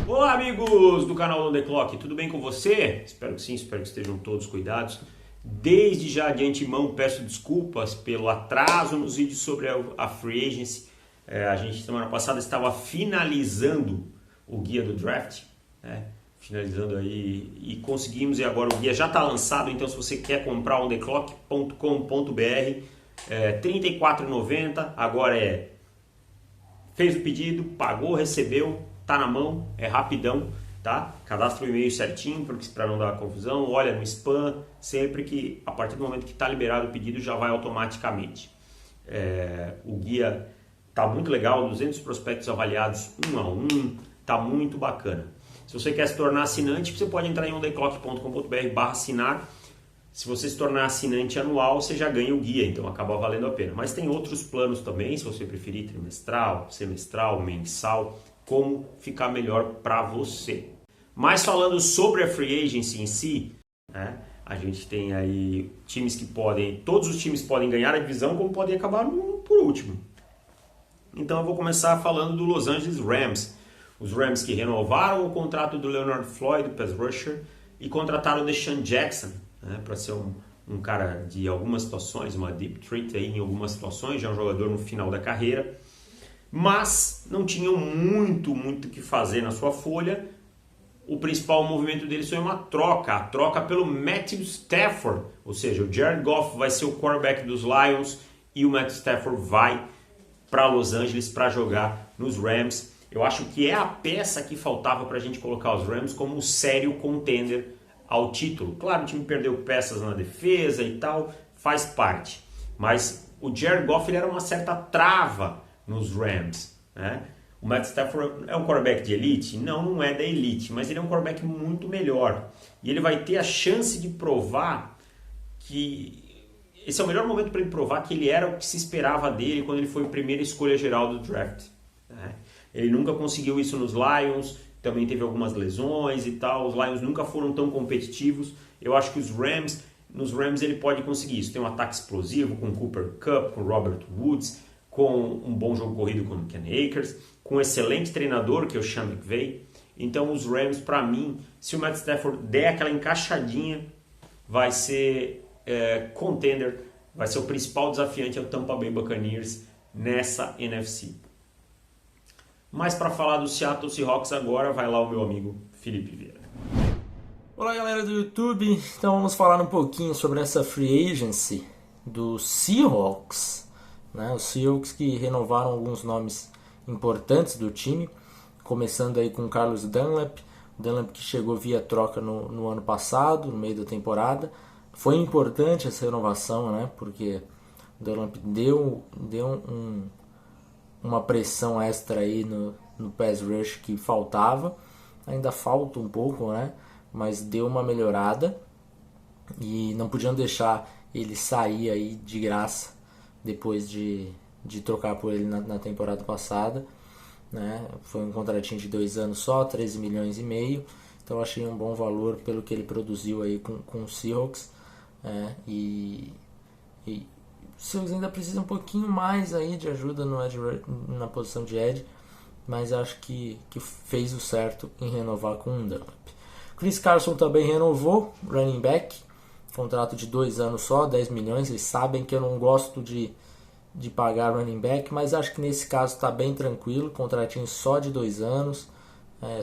Olá, amigos do canal On The Clock, tudo bem com você? Espero que sim, espero que estejam todos cuidados. Desde já de antemão peço desculpas pelo atraso nos vídeos sobre a Free Agency. A gente semana passada estava finalizando o guia do draft, finalizando aí e conseguimos, e agora o guia já está lançado, então se você quer comprar ontheclock.com.br, R$ 34,90, agora fez o pedido, pagou, recebeu, tá na mão, é rapidão, tá? Cadastra o e-mail certinho para não dar confusão, olha no spam, sempre que a partir do momento que está liberado o pedido já vai automaticamente. O guia tá muito legal, 200 prospectos avaliados um a um, tá muito bacana. Se você quer se tornar assinante, você pode entrar em ontheclock.com.br/assinar. Se você se tornar assinante anual, você já ganha o guia, então acaba valendo a pena. Mas tem outros planos também, se você preferir, trimestral, semestral, mensal, como ficar melhor para você. Mas falando sobre a Free Agency em si, a gente tem aí times que todos os times podem ganhar a divisão, como podem acabar por último. Então eu vou começar falando do Los Angeles Rams. Os Rams que renovaram o contrato do Leonard Floyd, do pass rusher, e contrataram o Deshaun Jackson, para ser um cara de algumas situações, uma deep threat aí em algumas situações, já um jogador no final da carreira, mas não tinham muito o que fazer na sua folha. O principal movimento deles foi uma troca, a troca pelo Matthew Stafford, ou seja, o Jared Goff vai ser o quarterback dos Lions e o Matthew Stafford vai para Los Angeles para jogar nos Rams. Eu acho que é a peça que faltava para a gente colocar os Rams como um sério contender ao título. Claro, o time perdeu peças na defesa e tal, faz parte. Mas o Jared Goff ele era uma certa trava nos Rams. O Matt Stafford é um quarterback de elite? Não é da elite, mas ele é um quarterback muito melhor. E ele vai ter a chance de provar que... Esse é o melhor momento para ele provar que ele era o que se esperava dele quando ele foi a primeira escolha geral do draft. Ele nunca conseguiu isso nos Lions, também teve algumas lesões e tal. Os Lions nunca foram tão competitivos. Eu acho que nos Rams ele pode conseguir isso. Tem um ataque explosivo com Cooper Kupp, com Robert Woods, com um bom jogo corrido com o Ken Akers, com um excelente treinador que é o Sean McVay. Então os Rams, para mim, se o Matt Stafford der aquela encaixadinha, vai ser contender, vai ser o principal desafiante ao Tampa Bay Buccaneers nessa NFC. Mas para falar do Seattle Seahawks agora, vai lá o meu amigo Felipe Vieira. Olá galera do YouTube, então vamos falar um pouquinho sobre essa Free Agency do Seahawks. Os Seahawks que renovaram alguns nomes importantes do time, começando aí com Carlos Dunlap. Dunlap que chegou via troca no ano passado, no meio da temporada. Foi importante essa renovação, porque o Dunlap deu uma pressão extra aí no pass rush que faltava. Ainda falta um pouco, mas deu uma melhorada. E não podiam deixar ele sair aí de graça depois de trocar por ele na temporada passada. Foi um contratinho de 2 anos só, 13 milhões e meio. Então eu achei um bom valor pelo que ele produziu aí com o Seahawks. E o Seahawks ainda precisa um pouquinho mais aí de ajuda na posição de edge, mas acho que fez o certo em renovar com o Dunlap. Chris Carson também renovou, running back, contrato de 2 anos só, 10 milhões. Eles sabem que eu não gosto de pagar running back, mas acho que nesse caso está bem tranquilo, contratinho só de 2 anos,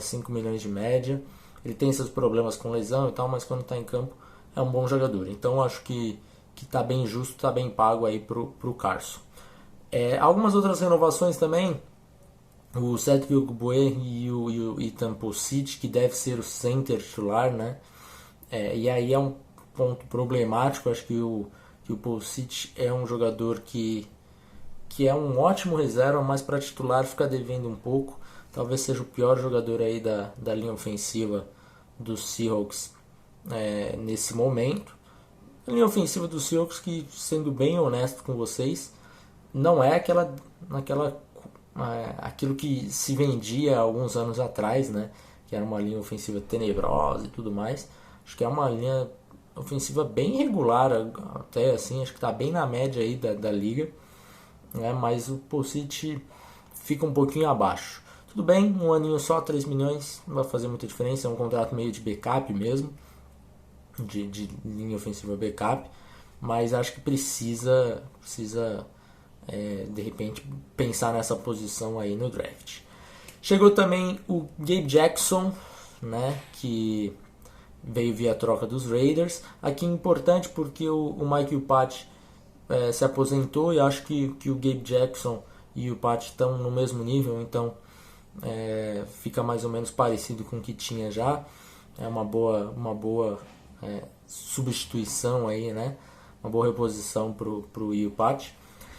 5 milhões de média. Ele tem seus problemas com lesão e tal, mas quando está em campo é um bom jogador. Então acho que está bem justo, está bem pago aí pro Carson. Algumas outras renovações também, o Cedric Ogbuehi e o Ethan Pocic, que deve ser o center titular, e aí é um ponto problemático. Acho que o Pocic é um jogador que é um ótimo reserva, mas para titular fica devendo um pouco. Talvez seja o pior jogador aí da linha ofensiva dos Seahawks nesse momento. A linha ofensiva dos Seahawks, que, sendo bem honesto com vocês, não é aquilo que se vendia alguns anos atrás, que era uma linha ofensiva tenebrosa e tudo mais. Acho que é uma linha ofensiva bem regular, até assim, acho que está bem na média aí da liga, mas o Pocic fica um pouquinho abaixo. Tudo bem, um aninho só, 3 milhões, não vai fazer muita diferença, é um contrato meio de backup mesmo, de linha ofensiva backup, mas acho que precisa de repente pensar nessa posição aí no draft. Chegou também o Gabe Jackson, né, que veio via troca dos Raiders. Aqui é importante porque o Mike Pat se aposentou e acho que o Gabe Jackson e o Pat estão no mesmo nível, então fica mais ou menos parecido com o que tinha já. É uma boa substituição aí, né? Uma boa reposição pro Pat.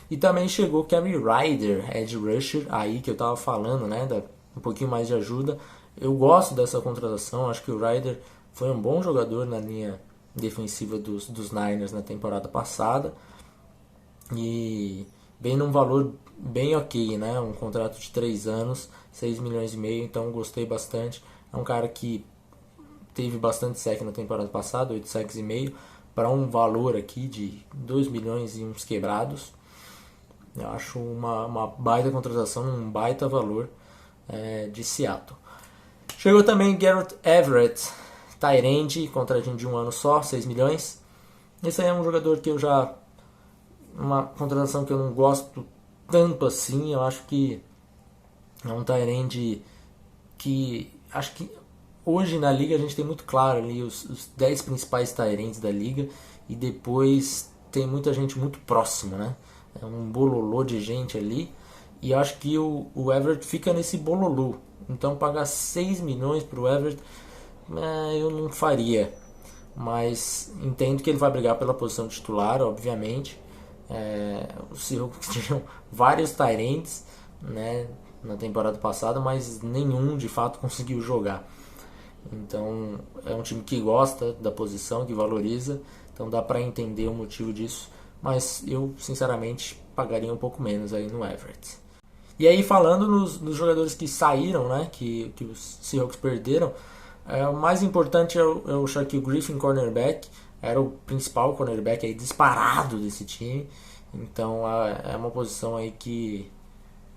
E também chegou o Kerry Ryder, edge rusher, aí que eu tava falando, né? Um pouquinho mais de ajuda. Eu gosto dessa contratação, acho que o Ryder foi um bom jogador na linha defensiva dos Niners na temporada passada. E bem num valor bem ok, né? Um contrato de 3 anos, 6 milhões e meio, então gostei bastante. É um cara que teve bastante sec na temporada passada, 8 sacks e meio, para um valor aqui de 2 milhões e uns quebrados. Eu acho uma baita contratação, um baita valor de Seattle. Chegou também Garrett Everett, tight end, contratinho de 1 ano só, 6 milhões. Esse aí é um jogador que uma contratação que eu não gosto tanto assim. Eu acho que é um tight end que acho que hoje na liga a gente tem muito claro ali os 10 principais tight ends da liga e depois tem muita gente muito próxima, né? É um bololô de gente ali e eu acho que o Everett fica nesse bololô. Então pagar 6 milhões para o Everett eu não faria, mas entendo que ele vai brigar pela posição titular, obviamente. Os Seahawks tinham vários tight ends, né, na temporada passada, mas nenhum de fato conseguiu jogar. Então é um time que gosta da posição, que valoriza, então dá para entender o motivo disso, mas eu sinceramente pagaria um pouco menos aí no Everett. E aí falando nos jogadores que saíram, né, que os Seahawks perderam, o mais importante é o Shaquille Griffin, cornerback. Era o principal cornerback aí disparado desse time. Então é uma posição aí que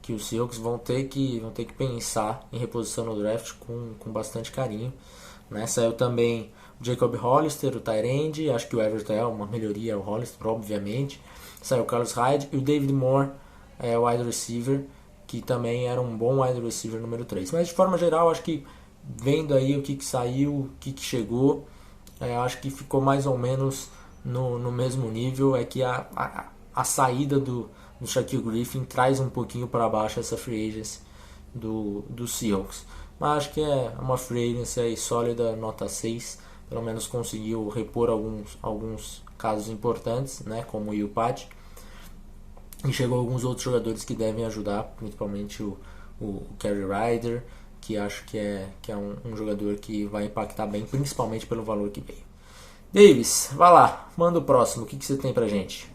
os Seahawks vão ter que pensar em reposição no draft com bastante carinho, né? Saiu também o Jacob Hollister, o tight end. Acho que o Everett é uma melhoria, o Hollister, obviamente. Saiu o Carlos Hyde e o David Moore, o wide receiver, que também era um bom wide receiver número 3. Mas de forma geral, acho que vendo aí o que saiu, o que chegou, acho que ficou mais ou menos no mesmo nível. É que a saída do Shaquille Griffin traz um pouquinho para baixo essa free agency do Seahawks. Mas acho que é uma free agency aí sólida, nota 6. Pelo menos conseguiu repor alguns casos importantes, né, como o Will Pat. E chegou alguns outros jogadores que devem ajudar, principalmente o Kerry Ryder, que acho que é um jogador que vai impactar bem, principalmente pelo valor que veio. Davis, vai lá, manda o próximo, o que você tem pra gente?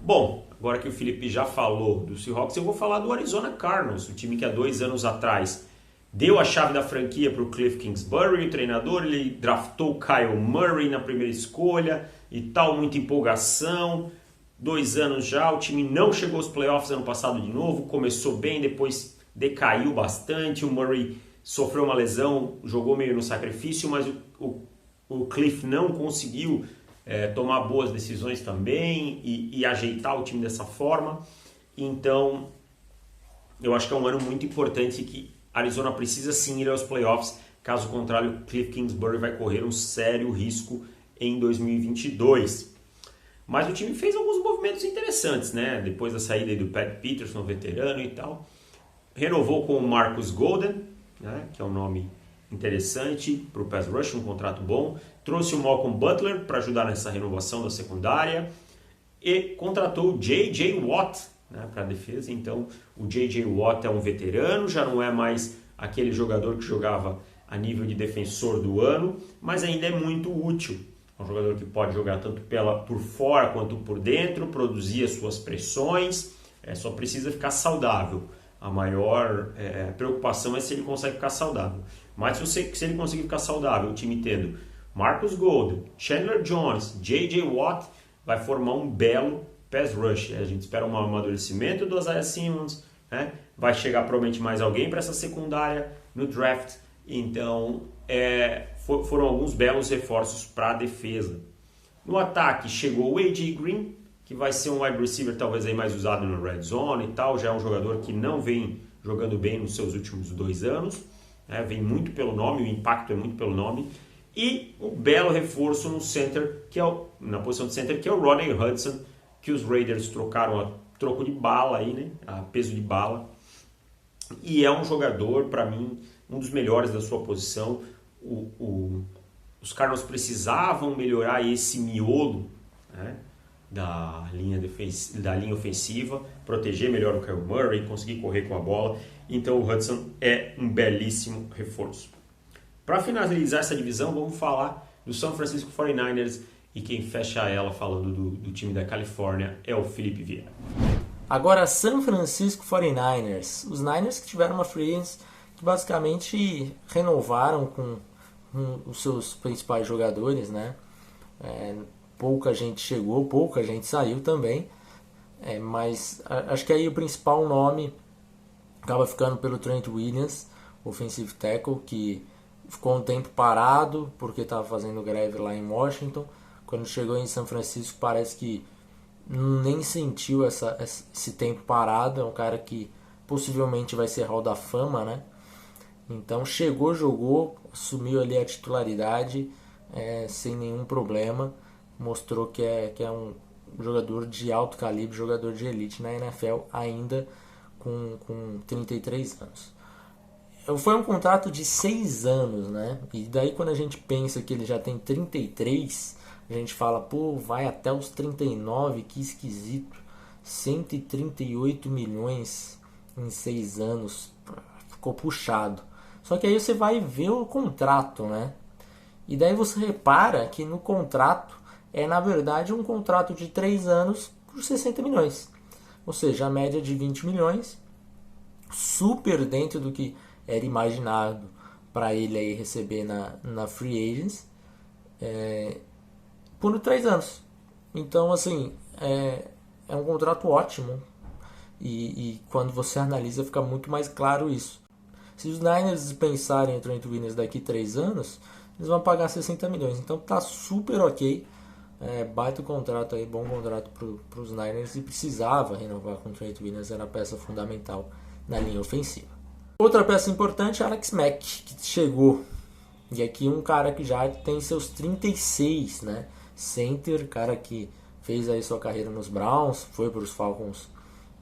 Bom, agora que o Felipe já falou do Seahawks, eu vou falar do Arizona Cardinals, o time que há 2 anos atrás deu a chave da franquia para o Cliff Kingsbury, o treinador. Ele draftou o Kyle Murray na primeira escolha e tal, muita empolgação. 2 anos já, o time não chegou aos playoffs ano passado de novo, começou bem, depois decaiu bastante. O Murray sofreu uma lesão, jogou meio no sacrifício, mas o Cliff não conseguiu tomar boas decisões também e ajeitar o time dessa forma. Então eu acho que é um ano muito importante que Arizona precisa sim ir aos playoffs, caso contrário o Cliff Kingsbury vai correr um sério risco em 2022. Mas o time fez alguns movimentos interessantes, né? Depois da saída do Pat Peterson, veterano e tal. Renovou com o Marcus Golden, né? Que é um nome interessante para o pass rush, um contrato bom. Trouxe o Malcolm Butler para ajudar nessa renovação da secundária. E contratou o J.J. Watt, né, para a defesa. Então o J.J. Watt é um veterano, já não é mais aquele jogador que jogava a nível de defensor do ano, mas ainda é muito útil. É um jogador que pode jogar tanto por fora quanto por dentro, produzir as suas pressões, só precisa ficar saudável. A maior preocupação é se ele consegue ficar saudável. Mas se ele conseguir ficar saudável, o time tendo Marcus Golden, Chandler Jones, J.J. Watt, vai formar um belo pass rush. A gente espera um amadurecimento do Isaiah Simmons, né? Vai chegar provavelmente mais alguém para essa secundária no draft. Então, foram alguns belos reforços para a defesa. No ataque, chegou o A.J. Green, que vai ser um wide receiver talvez aí mais usado no red zone e tal. Já é um jogador que não vem jogando bem nos seus últimos 2 anos. Vem muito pelo nome, o impacto é muito pelo nome. E um belo reforço no center, na posição de center, que é o Rodney Hudson, que os Raiders trocaram a troco de bala aí, né? A peso de bala. E é um jogador, para mim, um dos melhores da sua posição. Os Cardinals precisavam melhorar esse miolo, né, da linha ofensiva, proteger melhor o Kyle Murray, conseguir correr com a bola. Então o Hudson é um belíssimo reforço. Para finalizar essa divisão, vamos falar do San Francisco 49ers, e quem fecha ela falando do time da Califórnia é o Felipe Vieira. Agora, San Francisco 49ers. Os Niners que tiveram uma free agency que basicamente renovaram com os seus principais jogadores, né? Pouca gente chegou, pouca gente saiu também. Mas acho que aí o principal nome acaba ficando pelo Trent Williams, offensive tackle, que ficou um tempo parado porque estava fazendo greve lá em Washington. Quando chegou em São Francisco parece que nem sentiu esse tempo parado. É um cara que possivelmente vai ser Hall da Fama, né? Então chegou, jogou, assumiu ali a titularidade sem nenhum problema. Mostrou que é um jogador de alto calibre, jogador de elite na NFL, ainda com 33 anos. Foi um contrato de 6 anos, né? E daí quando a gente pensa que ele já tem 33, a gente fala, pô, vai até os 39, que esquisito. 138 milhões em 6 anos, ficou puxado. Só que aí você vai ver o contrato, né? E daí você repara que no contrato na verdade um contrato de 3 anos por 60 milhões. Ou seja, a média de 20 milhões, super dentro do que era imaginado para ele aí receber na Free Agents, por 3 anos. Então, assim, é um contrato ótimo. E quando você analisa, fica muito mais claro isso. Se os Niners pensarem em Trent Williams daqui 3 anos, eles vão pagar 60 milhões. Então tá super ok. Baita o contrato aí, bom contrato para os Niners, e precisava renovar com o Trent Williams, era a peça fundamental na linha ofensiva. Outra peça importante é Alex Mack, que chegou. E aqui um cara que já tem seus 36, né? Center, cara que fez aí sua carreira nos Browns, foi para os Falcons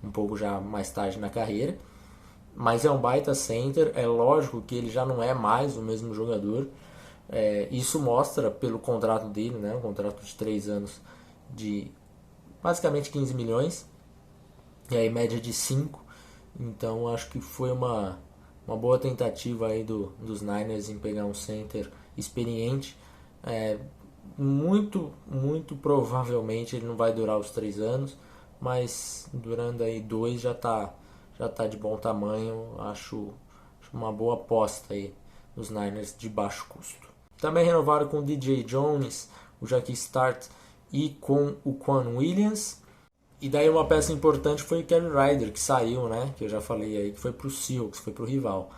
um pouco já mais tarde na carreira. Mas é um baita center, é lógico que ele já não é mais o mesmo jogador. Isso mostra pelo contrato dele, né? Um contrato de 3 anos de basicamente 15 milhões, e aí média de 5. Então acho que foi uma boa tentativa aí dos Niners em pegar um center experiente. Muito provavelmente ele não vai durar os 3 anos, mas durando aí 2 já tá de bom tamanho. Acho uma boa aposta aí dos Niners de baixo custo. Também renovaram com o DJ Jones, o Jackie Start e com o Quan Williams. E daí uma peça importante foi o Kerry Ryder, que saiu, né? Que eu já falei aí, que foi pro Seahawks, foi pro rival.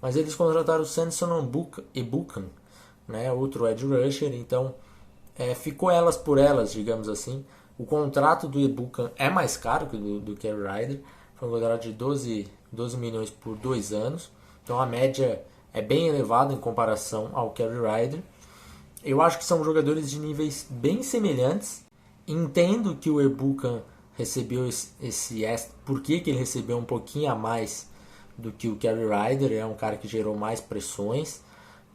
Mas eles contrataram o Samson Ebukam, né? Outro edge rusher. Então ficou elas por elas, digamos assim. O contrato do Ebukam é mais caro que o do Kerry Ryder. Foi um contrato de 12 milhões por 2 anos. Então a média é bem elevada em comparação ao Kerry Ryder. Eu acho que são jogadores de níveis bem semelhantes. Entendo que o Ebukam recebeu esse extra. Por que ele recebeu um pouquinho a mais do que o Kerry Ryder? É um cara que gerou mais pressões,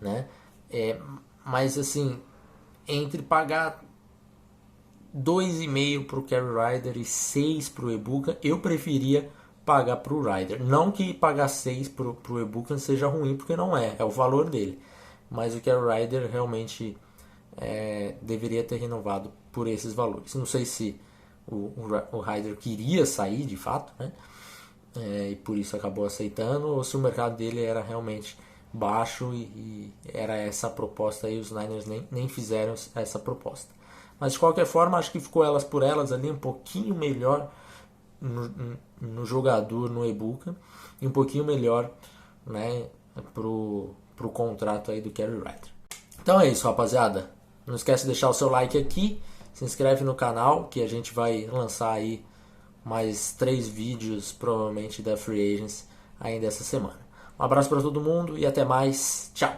né? Mas assim, entre pagar 2,5 para o Kerry Ryder e 6 para o Ebukam, eu preferia pagar para o Ryder. Não que pagar 6 para o Ebukam seja ruim, porque não é o valor dele. Mas o Kerry Ryder realmente deveria ter renovado por esses valores. Não sei se o Ryder queria sair de fato, né? E por isso acabou aceitando, ou se o mercado dele era realmente baixo e era essa a proposta aí. Os Niners nem fizeram essa proposta. Mas de qualquer forma, acho que ficou elas por elas ali, um pouquinho melhor no jogador, no Ibuka, e um pouquinho melhor, né, pro contrato aí do Kerry Ryder. Então é isso, rapaziada. Não esquece de deixar o seu like aqui, se inscreve no canal, que a gente vai lançar aí mais 3 vídeos, provavelmente, da Free Agents ainda essa semana. Um abraço para todo mundo e até mais. Tchau!